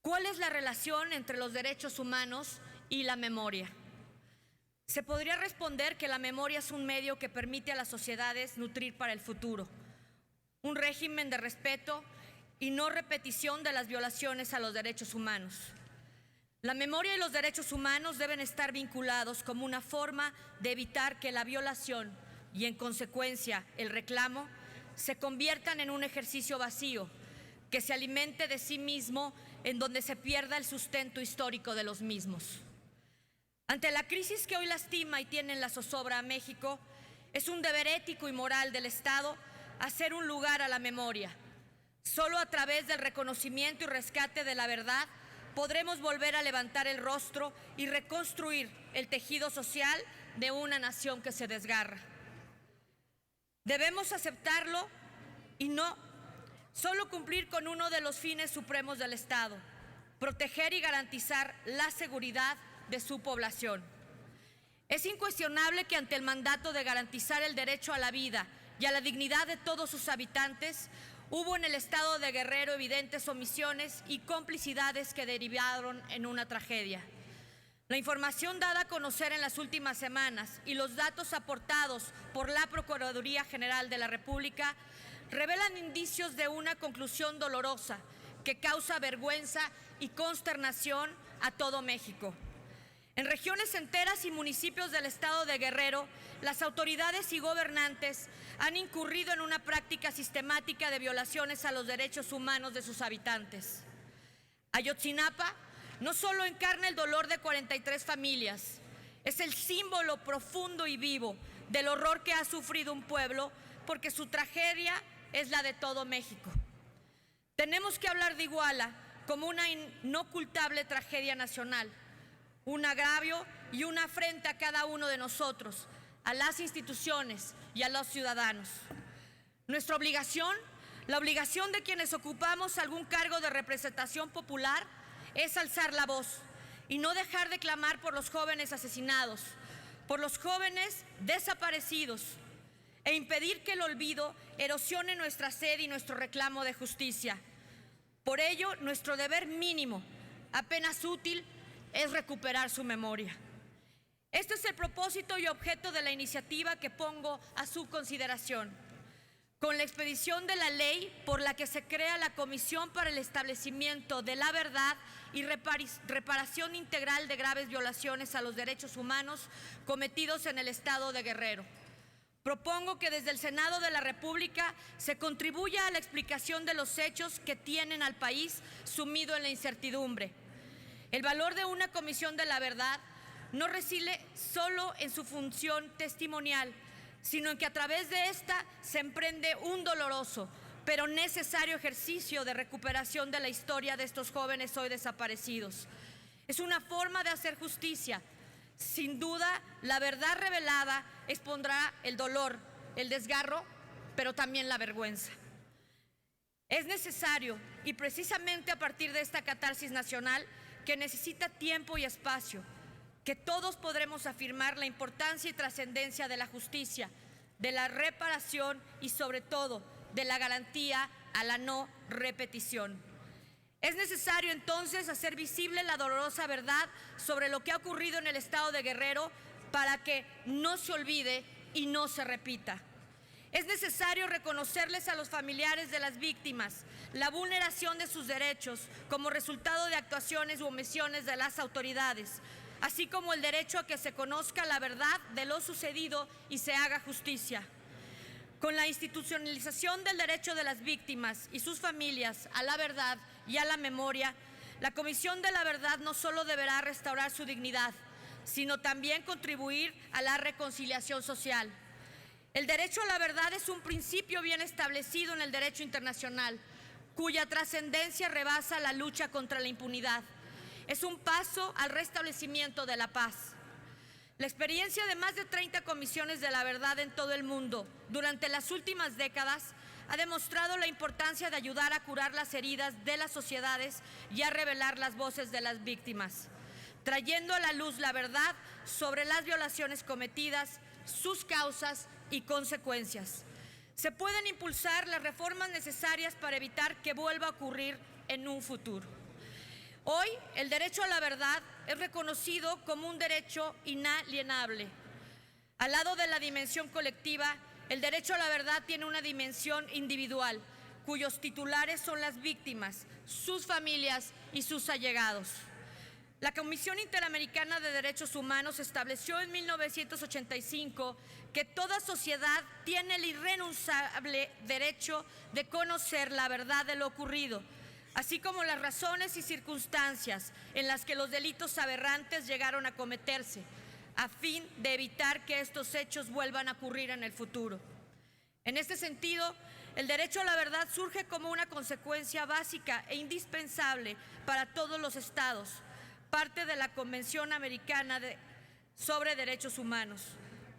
¿Cuál es la relación entre los derechos humanos y la memoria? Se podría responder que la memoria es un medio que permite a las sociedades nutrir para el futuro, un régimen de respeto y no repetición de las violaciones a los derechos humanos. La memoria y los derechos humanos deben estar vinculados como una forma de evitar que la violación y, en consecuencia, el reclamo se conviertan en un ejercicio vacío que se alimente de sí mismo, en donde se pierda el sustento histórico de los mismos. Ante la crisis que hoy lastima y tiene en la zozobra a México, es un deber ético y moral del Estado hacer un lugar a la memoria. Solo a través del reconocimiento y rescate de la verdad podremos volver a levantar el rostro y reconstruir el tejido social de una nación que se desgarra. Debemos aceptarlo y no solo cumplir con uno de los fines supremos del Estado: proteger y garantizar la seguridad de su población. Es incuestionable que ante el mandato de garantizar el derecho a la vida y a la dignidad de todos sus habitantes, hubo en el estado de Guerrero evidentes omisiones y complicidades que derivaron en una tragedia. La información dada a conocer en las últimas semanas y los datos aportados por la Procuraduría General de la República revelan indicios de una conclusión dolorosa que causa vergüenza y consternación a todo México. En regiones enteras y municipios del estado de Guerrero, las autoridades y gobernantes han incurrido en una práctica sistemática de violaciones a los derechos humanos de sus habitantes. Ayotzinapa no solo encarna el dolor de 43 familias, es el símbolo profundo y vivo del horror que ha sufrido un pueblo, porque su tragedia es la de todo México. Tenemos que hablar de Iguala como una inocultable tragedia nacional, un agravio y una afrenta a cada uno de nosotros, a las instituciones y a los ciudadanos. Nuestra obligación, la obligación de quienes ocupamos algún cargo de representación popular, es alzar la voz y no dejar de clamar por los jóvenes asesinados, por los jóvenes desaparecidos, e impedir que el olvido erosione nuestra sed y nuestro reclamo de justicia. Por ello, nuestro deber mínimo, apenas útil, es recuperar su memoria. Este es el propósito y objeto de la iniciativa que pongo a su consideración. Con la expedición de la ley por la que se crea la Comisión para el Establecimiento de la Verdad y Reparación Integral de graves violaciones a los derechos humanos cometidos en el estado de Guerrero. Propongo que desde el Senado de la República se contribuya a la explicación de los hechos que tienen al país sumido en la incertidumbre. El valor de una Comisión de la Verdad no reside solo en su función testimonial, sino en que a través de esta se emprende un doloroso pero necesario ejercicio de recuperación de la historia de estos jóvenes hoy desaparecidos. Es una forma de hacer justicia. Sin duda, la verdad revelada expondrá el dolor, el desgarro, pero también la vergüenza. Es necesario, y precisamente a partir de esta catarsis nacional, que necesita tiempo y espacio, que todos podremos afirmar la importancia y trascendencia de la justicia, de la reparación y sobre todo de la garantía a la no repetición. Es necesario entonces hacer visible la dolorosa verdad sobre lo que ha ocurrido en el estado de Guerrero para que no se olvide y no se repita. Es necesario reconocerles a los familiares de las víctimas la vulneración de sus derechos como resultado de actuaciones u omisiones de las autoridades, así como el derecho a que se conozca la verdad de lo sucedido y se haga justicia. Con la institucionalización del derecho de las víctimas y sus familias a la verdad y a la memoria, la Comisión de la Verdad no solo deberá restaurar su dignidad, sino también contribuir a la reconciliación social. El derecho a la verdad es un principio bien establecido en el derecho internacional, cuya trascendencia rebasa la lucha contra la impunidad. Es un paso al restablecimiento de la paz. La experiencia de más de 30 comisiones de la verdad en todo el mundo durante las últimas décadas ha demostrado la importancia de ayudar a curar las heridas de las sociedades y a revelar las voces de las víctimas, trayendo a la luz la verdad sobre las violaciones cometidas, sus causas y consecuencias. Se pueden impulsar las reformas necesarias para evitar que vuelva a ocurrir en un futuro. Hoy, el derecho a la verdad es reconocido como un derecho inalienable. Al lado de la dimensión colectiva, el derecho a la verdad tiene una dimensión individual, cuyos titulares son las víctimas, sus familias y sus allegados. La Comisión Interamericana de Derechos Humanos estableció en 1985 que toda sociedad tiene el irrenunciable derecho de conocer la verdad de lo ocurrido, así como las razones y circunstancias en las que los delitos aberrantes llegaron a cometerse, a fin de evitar que estos hechos vuelvan a ocurrir en el futuro. En este sentido, el derecho a la verdad surge como una consecuencia básica e indispensable para todos los estados, parte de la Convención Americana sobre Derechos Humanos,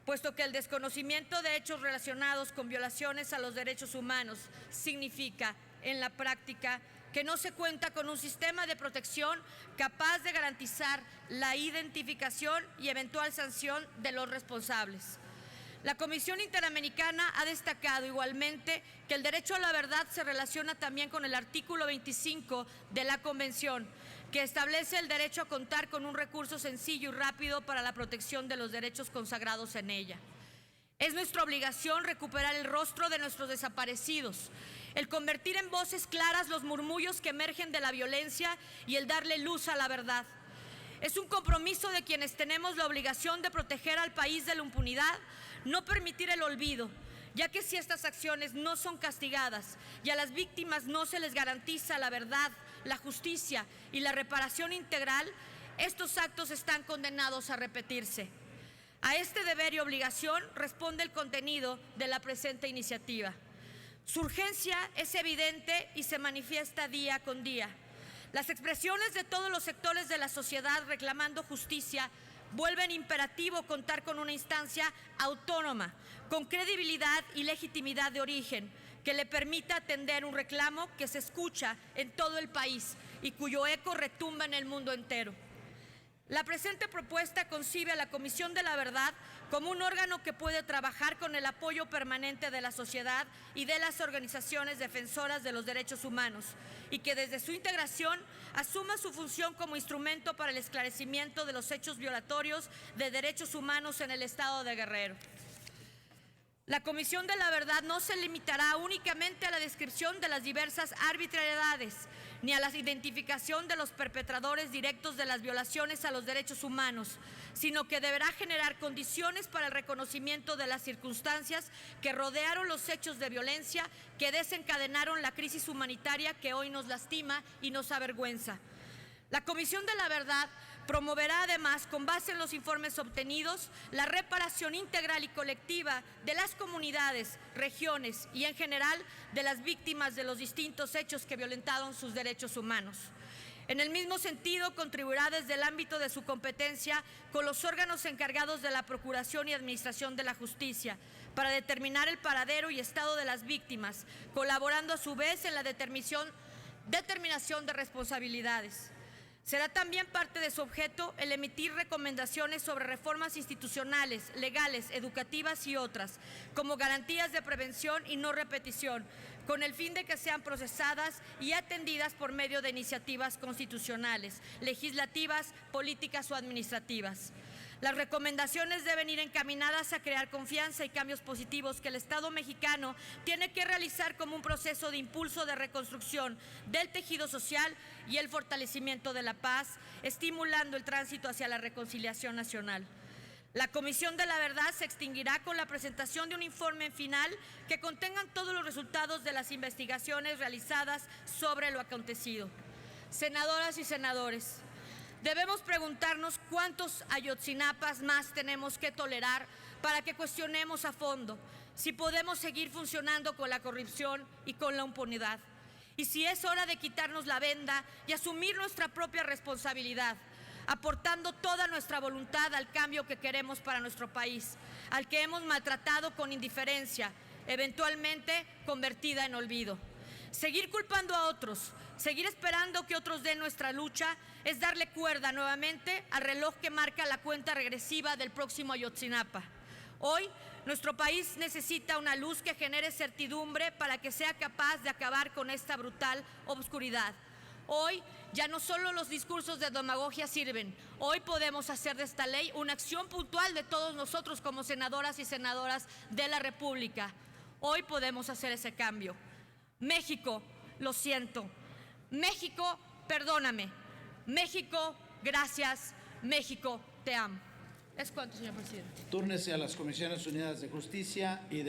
puesto que el desconocimiento de hechos relacionados con violaciones a los derechos humanos significa, en la práctica, que no se cuenta con un sistema de protección capaz de garantizar la identificación y eventual sanción de los responsables. La Comisión Interamericana ha destacado igualmente que el derecho a la verdad se relaciona también con el artículo 25 de la Convención, que establece el derecho a contar con un recurso sencillo y rápido para la protección de los derechos consagrados en ella. Es nuestra obligación recuperar el rostro de nuestros desaparecidos, el convertir en voces claras los murmullos que emergen de la violencia y el darle luz a la verdad. Es un compromiso de quienes tenemos la obligación de proteger al país de la impunidad, no permitir el olvido, ya que si estas acciones no son castigadas y a las víctimas no se les garantiza la verdad, la justicia y la reparación integral, estos actos están condenados a repetirse. A este deber y obligación responde el contenido de la presente iniciativa. Su urgencia es evidente y se manifiesta día con día. Las expresiones de todos los sectores de la sociedad reclamando justicia vuelven imperativo contar con una instancia autónoma, con credibilidad y legitimidad de origen, que le permita atender un reclamo que se escucha en todo el país y cuyo eco retumba en el mundo entero. La presente propuesta concibe a la Comisión de la Verdad como un órgano que puede trabajar con el apoyo permanente de la sociedad y de las organizaciones defensoras de los derechos humanos, y que desde su integración asuma su función como instrumento para el esclarecimiento de los hechos violatorios de derechos humanos en el estado de Guerrero. La Comisión de la Verdad no se limitará únicamente a la descripción de las diversas arbitrariedades, ni a la identificación de los perpetradores directos de las violaciones a los derechos humanos, sino que deberá generar condiciones para el reconocimiento de las circunstancias que rodearon los hechos de violencia que desencadenaron la crisis humanitaria que hoy nos lastima y nos avergüenza. La Comisión de la Verdad promoverá además, con base en los informes obtenidos, la reparación integral y colectiva de las comunidades, regiones y en general de las víctimas de los distintos hechos que violentaron sus derechos humanos. En el mismo sentido, contribuirá desde el ámbito de su competencia con los órganos encargados de la Procuración y Administración de la Justicia para determinar el paradero y estado de las víctimas, colaborando a su vez en la determinación de responsabilidades. Será también parte de su objeto el emitir recomendaciones sobre reformas institucionales, legales, educativas y otras, como garantías de prevención y no repetición, con el fin de que sean procesadas y atendidas por medio de iniciativas constitucionales, legislativas, políticas o administrativas. Las recomendaciones deben ir encaminadas a crear confianza y cambios positivos que el Estado mexicano tiene que realizar como un proceso de impulso de reconstrucción del tejido social y el fortalecimiento de la paz, estimulando el tránsito hacia la reconciliación nacional. La Comisión de la Verdad se extinguirá con la presentación de un informe final que contengan todos los resultados de las investigaciones realizadas sobre lo acontecido. Senadoras y senadores, debemos preguntarnos cuántos Ayotzinapas más tenemos que tolerar para que cuestionemos a fondo si podemos seguir funcionando con la corrupción y con la impunidad, y si es hora de quitarnos la venda y asumir nuestra propia responsabilidad, aportando toda nuestra voluntad al cambio que queremos para nuestro país, al que hemos maltratado con indiferencia, eventualmente convertida en olvido. Seguir culpando a otros, seguir esperando que otros den nuestra lucha, es darle cuerda nuevamente al reloj que marca la cuenta regresiva del próximo Ayotzinapa. Hoy, nuestro país necesita una luz que genere certidumbre para que sea capaz de acabar con esta brutal oscuridad. Hoy ya no solo los discursos de demagogia sirven. Hoy podemos hacer de esta ley una acción puntual de todos nosotros como senadoras y senadoras de la República. Hoy podemos hacer ese cambio. México, lo siento. México, perdóname. México, gracias. México, te amo. Es cuanto, señor presidente. Túrnese a las Comisiones Unidas de Justicia y